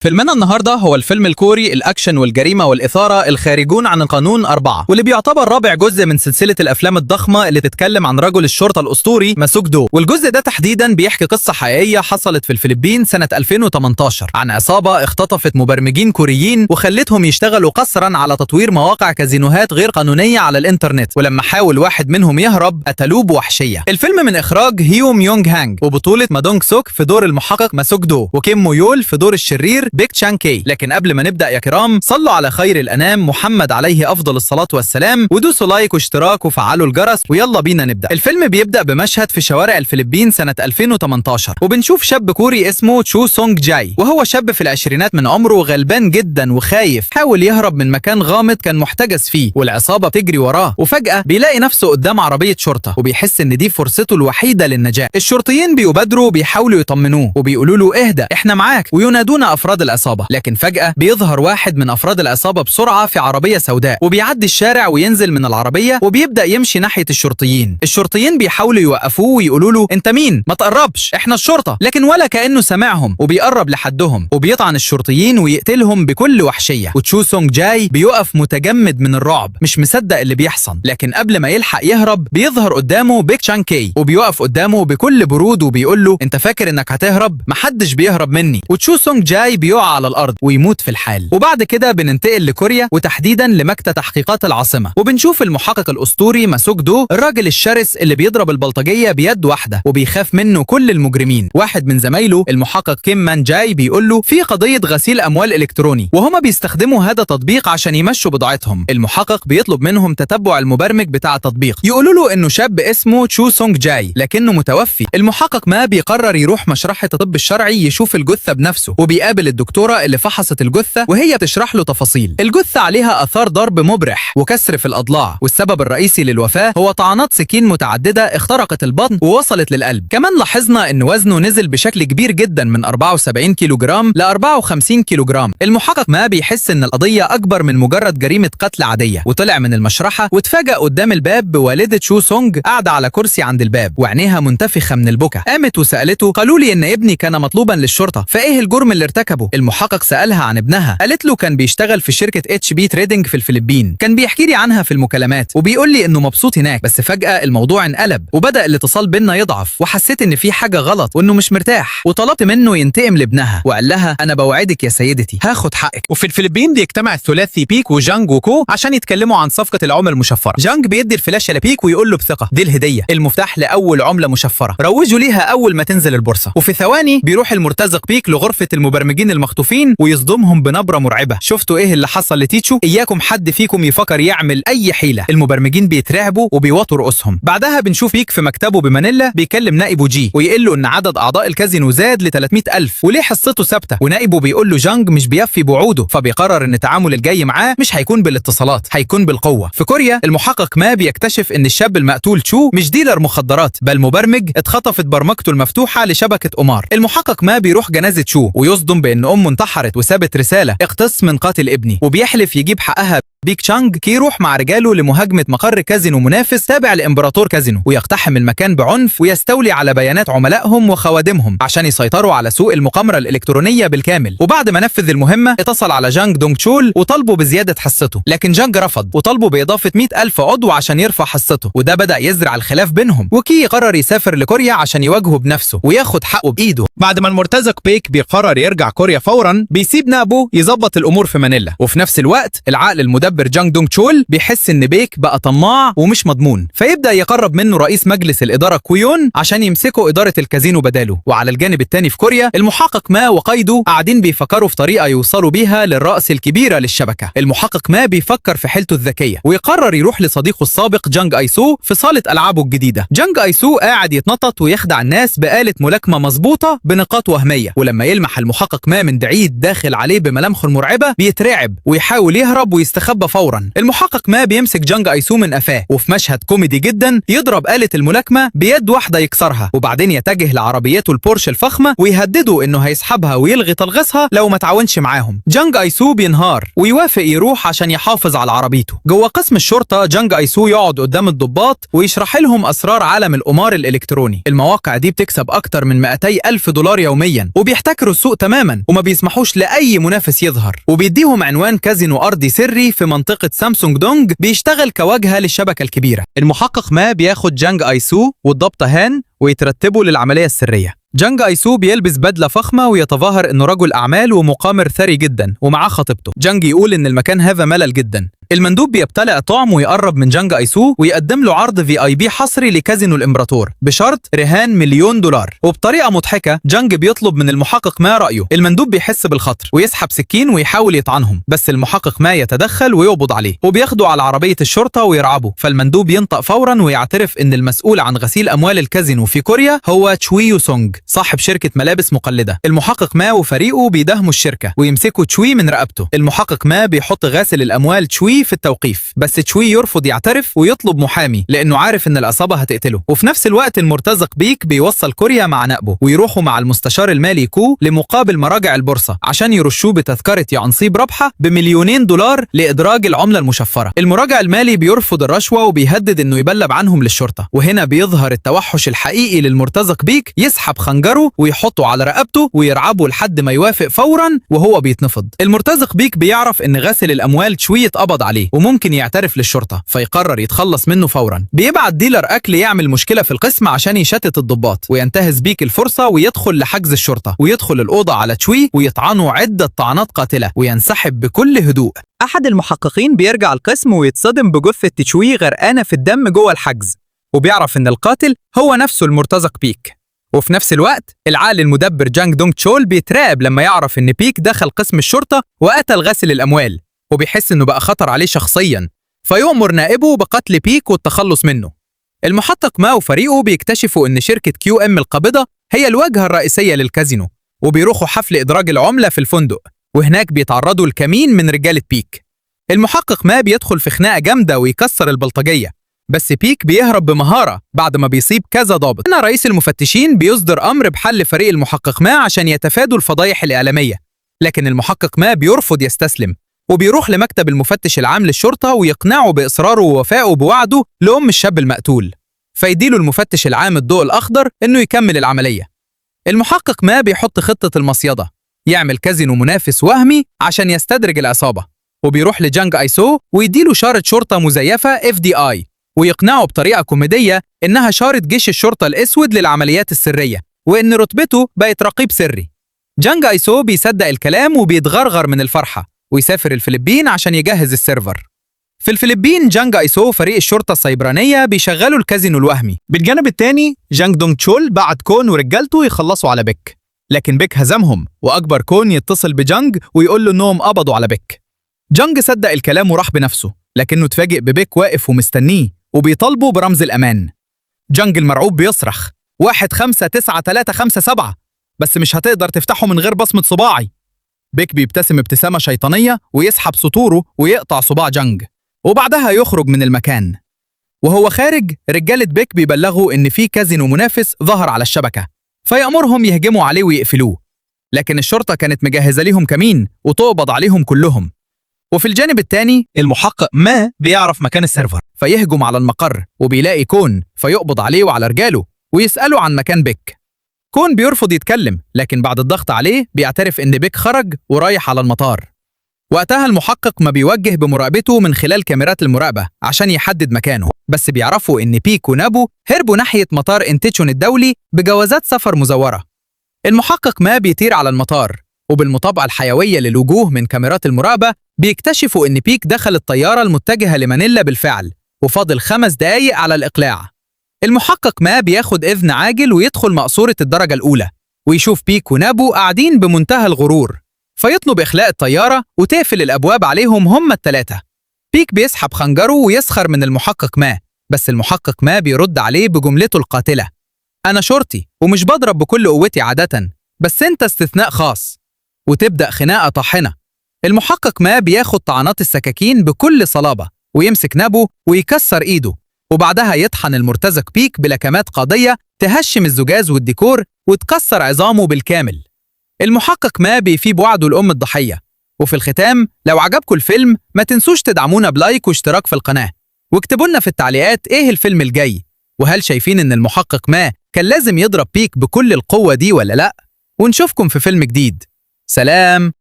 فيلمنا النهارده هو الفيلم الكوري الأكشن والجريمة والإثارة الخارجون عن القانون 4، واللي بيعتبر رابع جزء من سلسلة الأفلام الضخمة اللي تتكلم عن رجل الشرطة الأسطوري ماسوك دو. والجزء ده تحديدا بيحكي قصة حقيقية حصلت في الفلبين سنة 2018 عن عصابة اختطفت مبرمجين كوريين وخلتهم يشتغلوا قسرا على تطوير مواقع كازينوهات غير قانونية على الإنترنت، ولما حاول واحد منهم يهرب قتلوه بوحشية. الفيلم من إخراج هيو ميونغ هانج وبطولة مادونج سوك في دور المحقق ماسوك دو، وكيم مويول في دور الشرير بيك تشان كي. لكن قبل ما نبدأ يا كرام، صلوا على خير الأنام محمد عليه أفضل الصلاة والسلام، ودوسوا لايك واشتراك وفعلوا الجرس، ويلا بينا نبدأ. الفيلم بيبدأ بمشهد في شوارع الفلبين سنة 2018، وبنشوف شاب كوري اسمه تشو سونج جاي، وهو شاب في العشرينات من عمره غلبان جدا وخايف، حاول يهرب من مكان غامض كان محتجز فيه، والعصابة بتجري وراه، وفجأة بيلاقي نفسه قدام عربية شرطة، وبيحس إن دي فرصته الوحيدة للنجاة. الشرطيين بيبادروا وبيحاولوا يطمنوه وبيقولوا له اهدى احنا معاك، وينادون أفراد العصابة. لكن فجأة بيظهر واحد من أفراد العصابة بسرعة في عربية سوداء، وبيعدي الشارع وينزل من العربية وبيبدأ يمشي ناحية الشرطيين بيحاولوا يوقفوه ويقولوا له انت مين؟ ما تقربش احنا الشرطة. لكن ولا كأنه سمعهم، وبيقرب لحدهم وبيطعن الشرطيين ويقتلهم بكل وحشية. وتشو سونج جاي بيقف متجمد من الرعب مش مصدق اللي بيحصل. لكن قبل ما يلحق يهرب بيظهر قدامه بيك تشان كي، وبيقف قدامه بكل برود وبيقول له انت فاكر انك هتهرب؟ محدش بيهرب مني. وتشو سونج جاي بيقع على الارض ويموت في الحال. وبعد كده بننتقل لكوريا، وتحديدا لمكتب تحقيقات العاصمة، وبنشوف المحقق الأسطوري ماسوك دو، الراجل الشرس اللي بيضرب البلطجية بيد واحدة وبيخاف منه كل المجرمين. واحد من زمايله المحقق كيم مان جاي بيقول له في قضية غسيل أموال إلكتروني، وهما بيستخدموا هذا التطبيق عشان يمشوا بضاعتهم. المحقق بيطلب منهم تتبع المبرمج بتاع التطبيق، يقولوا له انه شاب اسمه تشو سونج جاي لكنه متوفي. المحقق ما بيقرر يروح مشرحة الطب الشرعي يشوف الجثة بنفسه، وبيقابل الدكتورة اللي فحصت الجثة وهي بتشرح له تفاصيل. الجثة عليها آثار ضرب مبرح وكسر في الأضلاع، والسبب الرئيسي للوفاة هو طعنات سكين متعددة اخترقت البطن ووصلت للقلب. كمان لاحظنا ان وزنه نزل بشكل كبير جدا من 74 كيلو جرام ل 54 كيلو جرام. المحقق ما بيحس ان القضية اكبر من مجرد جريمة قتل عادية، وطلع من المشرحة واتفاجأ قدام الباب بوالدة شو سونج قاعدة على كرسي عند الباب وعينيها منتفخة من البكا. قامت وسألته قالوا لي ان ابني كان مطلوبا للشرطة، فايه الجرم اللي ارتكبه؟ المحقق سألها عن ابنها، قالت له كان بيشتغل في شركة HP تريدنج في الفلبين، كان بيحكي لي عنها في المكالمات وبيقول لي انه مبسوط هناك. بس فجأة الموضوع انقلب وبدأ الاتصال بيننا يضعف، وحسيت ان في حاجة غلط وانه مش مرتاح، وطلبت منه ينتقم لابنها، وقال لها انا بوعدك يا سيدتي هاخد حقك. وفي الفلبين بيجتمع الثلاثي بيك وجانج وكو عشان يتكلموا عن صفقة العملة المشفرة. جانج بيدي الفلاشة لبيك ويقول له بثقة دي الهدية، المفتاح لأول عملة مشفرة، روجوا ليها أول ما تنزل البورصة. وفي ثواني بيروح المرتزق بيك لغرفة المبرمجين المخطوفين ويصدمهم بنبرة مرعبة. شفتوا ايه اللي حصل لتيتشو؟ اياكم حد فيكم يفكر يعمل اي حيلة. المبرمجين بيترعبوا وبيوطوا رؤوسهم. بعدها بنشوف بيك في مكتبه بمانيلا بيكلم نائبه جي ويقول له ان عدد اعضاء الكازينو زاد ل 300,000 وليه حصته ثابته، ونائبه بيقول له جانج مش بيفي بوعوده، فبيقرر ان التعامل الجاي معاه مش هيكون بالاتصالات، هيكون بالقوه. في كوريا المحقق ما بيكتشف ان الشاب المقتول تشو مش ديلر مخدرات، بل مبرمج اتخطفت برمجته المفتوحه لشبكه قمار. المحقق ما بيروح جنازه تشو ويصدم بان امه انتحرت وسابت رساله اقتص من قاتل ابني، وبيحلف يجيب حقها. بيك تشانج كي يروح مع رجاله لمهاجمة مقر كازينو منافس تابع لإمبراطور كازينو، ويقتحم المكان بعنف ويستولي على بيانات عملائهم وخوادمهم عشان يسيطروا على سوق المقامرة الإلكترونية بالكامل. وبعد ما نفذ المهمة اتصل على جانج دونج تشول وطلبوا بزيادة حصته، لكن جانج رفض وطلبوا بإضافة 100,000 عضو عشان يرفع حصته، وده بدأ يزرع الخلاف بينهم. وكي قرر يسافر لكوريا عشان يواجهه بنفسه وياخد حقه بإيده. بعد ما المرتزق بيك بيقرر يرجع كوريا فورا، بيسيب نائبه يظبط الأمور في مانيلا. وفي نفس الوقت العقل المدبر جانج دونج تشول بيحس ان بيك بقى طماع ومش مضمون، فيبدأ يقرب منه رئيس مجلس الإدارة كويون عشان يمسكوا إدارة الكازينو بداله. وعلى الجانب التاني في كوريا المحقق ما وقايده قاعدين بيفكروا في طريقة يوصلوا بيها للرأس الكبيرة للشبكة. المحقق ما بيفكر في حيلته الذكية ويقرر يروح لصديقه السابق جانج ايسو في صالة ألعابه الجديدة. جانج ايسو قاعد يتنطط ويخدع الناس بآلة ملاكمة مظبوطة بنقاط وهمية، ولما يلمح المحقق ما من بعيد داخل عليه بملامحه المرعبة بيترعب ويحاول يهرب ويستخبى الضرب فورا. المحقق ما بيمسك جانج ايسو من قفاه، وفي مشهد كوميدي جدا يضرب آلة الملاكمة بيد واحدة يكسرها، وبعدين يتجه لعربيته البورش الفخمة ويهدده انه هيسحبها ويلغي تلغيصها لو ما تعاونش معاهم. جانج ايسو بينهار ويوافق يروح عشان يحافظ على عربيته. جوه قسم الشرطة جانج ايسو يقعد قدام الضباط ويشرح لهم اسرار عالم القمار الالكتروني. المواقع دي بتكسب اكتر من 200,000 دولار يوميا، وبيحتكروا السوق تماما وما بيسمحوش لاي منافس يظهر، وبيديهم عنوان كازينو ارضي سري في منطقة سامسونج دونج بيشتغل كواجهة للشبكة الكبيرة. المحقق ما بياخد جانج ايسو والضابطة هان ويترتبوا للعملية السرية. جانج ايسو بيلبس بدلة فخمة ويتظاهر انه رجل اعمال ومقامر ثري جدا ومعاه خطيبته. جانج يقول ان المكان هذا ملل جدا. المندوب بيبتلع طعم ويقرب من جانج ايسو ويقدم له عرض VIP حصري لكازينو الامبراطور بشرط رهان $1,000,000. وبطريقة مضحكة جانج بيطلب من المحقق ما رأيه. المندوب بيحس بالخطر ويسحب سكين ويحاول يطعنهم، بس المحقق ما يتدخل ويقبض عليه وبياخده على عربية الشرطة ويرعبه. فالمندوب ينطق فورا ويعترف ان المسؤول عن غسيل اموال الكازينو في كوريا هو تشوي يو سونج صاحب شركة ملابس مقلدة. المحقق ما وفريقه بيداهموا الشركة ويمسكوا تشوي من رقبته. المحقق ما بيحط غاسل الاموال تشوي في التوقيف، بس تشوي يرفض يعترف ويطلب محامي لانه عارف ان العصابة هتقتله. وفي نفس الوقت المرتزق بيك بيوصل كوريا مع نقبه ويروحوا مع المستشار المالي كو لمقابل مراجع البورصة عشان يرشوه بتذكرة يعنصيب ربحة ب2,000,000 لإدراج العملة المشفرة. المراجع المالي بيرفض الرشوة وبيهدد انه يبلغ عنهم للشرطة. وهنا بيظهر التوحش الحقيقي للمرتزق بيك، يسحب خنجره ويحطه على رقبته ويرعبه لحد ما يوافق فورا وهو بيتنفض. المرتزق بيك بيعرف ان غاسل الاموال تشوي اتقبض عليه وممكن يعترف للشرطة، فيقرر يتخلص منه فورا. بيبعت ديلر اكل يعمل مشكلة في القسم عشان يشتت الضباط، وينتهز بيك الفرصة ويدخل لحجز الشرطة ويدخل الأوضة على تشوي ويطعنه عدة طعنات قاتلة وينسحب بكل هدوء. أحد المحققين بيرجع القسم ويتصدم بجثة تشوي غرقانة في الدم جوه الحجز، وبيعرف إن القاتل هو نفسه المرتزق بيك. وفي نفس الوقت العالي المدبر جانج دونج تشول بيتراقب لما يعرف إن بيك دخل قسم الشرطة وقتل غاسل الأموال، وبيحس إنه بقى خطر عليه شخصياً، فيؤمر نائبه بقتل بيك والتخلص منه. المحقق ما وفريقه بيكتشفوا إن شركة QM القابضة هي الواجهة الرئيسية للكازينو، وبيروحوا حفل إدراج العملة في الفندق، وهناك بيتعرضوا لكمين من رجالة بيك. المحقق ما بيدخل في خناقة جامدة ويكسر البلطجية، بس بيك بيهرب بمهارة بعد ما بيصيب كذا ضابط. هنا رئيس المفتشين بيصدر أمر بحل فريق المحقق ما عشان يتفادوا الفضايح الإعلامية، لكن المحقق ما بيرفض يستسلم وبيروح لمكتب المفتش العام للشرطة ويقنعه بإصراره ووفائه بوعده لأم الشاب المقتول، فيديله المفتش العام الضوء الأخضر إنه يكمل العملية. المحقق ما بيحط خطة المصيدة، يعمل كازينو منافس وهمي عشان يستدرج العصابة، وبيروح لجانج ايسو ويديله شارة شرطة مزيفة FDI ويقنعه بطريقة كوميدية إنها شارة جيش الشرطة الأسود للعمليات السرية وإن رتبته بقت رقيب سري. جانج ايسو بيصدق الكلام وبيتغرغر من الفرحة ويسافر الفلبين عشان يجهز السيرفر. في الفلبين جانج ايسو فريق الشرطة السيبرانية بيشغلوا الكازينو الوهمي. بالجانب التاني جانج دونج تشول بعت كون ورجالته يخلصوا على بيك، لكن بيك هزمهم وأجبر كون يتصل بجانج ويقول له إنهم قبضوا على بيك. جانج صدق الكلام وراح بنفسه، لكنه اتفاجئ ببيك واقف ومستنيه وبيطالبه برمز الأمان. جانج المرعوب بيصرخ 1593357، بس مش هتقدر تفتحه من غير بصمة صباعي. بيك بيبتسم ابتسامة شيطانية ويسحب سطوره ويقطع صباع جانج، وبعدها يخرج من المكان. وهو خارج رجالة بيك بيبلغوا إن في كازينو منافس ظهر على الشبكة، فيأمرهم يهجموا عليه ويقفلوه، لكن الشرطة كانت مجهزة ليهم كمين وتقبض عليهم كلهم. وفي الجانب التاني المحقق ما بيعرف مكان السيرفر، فيهجم على المقر وبيلاقي كون، فيقبض عليه وعلى رجاله ويسأله عن مكان بيك. كون بيرفض يتكلم، لكن بعد الضغط عليه بيعترف إن بيك خرج ورايح على المطار. وقتها المحقق ما بيوجه بمراقبته من خلال كاميرات المراقبة عشان يحدد مكانه، بس بيعرفوا إن بيك ونابو هربوا ناحية مطار انتيتشون الدولي بجوازات سفر مزورة. المحقق ما بيطير على المطار، وبالمطابقة الحيوية للوجوه من كاميرات المراقبة بيكتشفوا إن بيك دخل الطيارة المتجهة لمانيلا بالفعل، وفاضل 5 دقايق على الإقلاع. المحقق ما بياخد إذن عاجل ويدخل مقصورة الدرجة الأولى، ويشوف بيك ونابو قاعدين بمنتهى الغرور، فيطلب إخلاء الطيارة وتقفل الأبواب عليهم هم ال3. بيك بيسحب خنجره ويسخر من المحقق ما، بس المحقق ما بيرد عليه بجملته القاتلة: أنا شرطي ومش بضرب بكل قوتي عادة، بس أنت استثناء خاص. وتبدأ خناقة طاحنة. المحقق ما بياخد طعنات السكاكين بكل صلابة ويمسك نابو ويكسر إيده، وبعدها يطحن المرتزق بيك بلكمات قاضية تهشم الزجاج والديكور وتكسر عظامه بالكامل. المحقق ما بيفي بوعده لأم الضحية. وفي الختام، لو عجبكم الفيلم ما تنسوش تدعمونا بلايك واشتراك في القناة، واكتبوا لنا في التعليقات ايه الفيلم الجاي، وهل شايفين ان المحقق ما كان لازم يضرب بيك بكل القوة دي ولا لأ؟ ونشوفكم في فيلم جديد. سلام.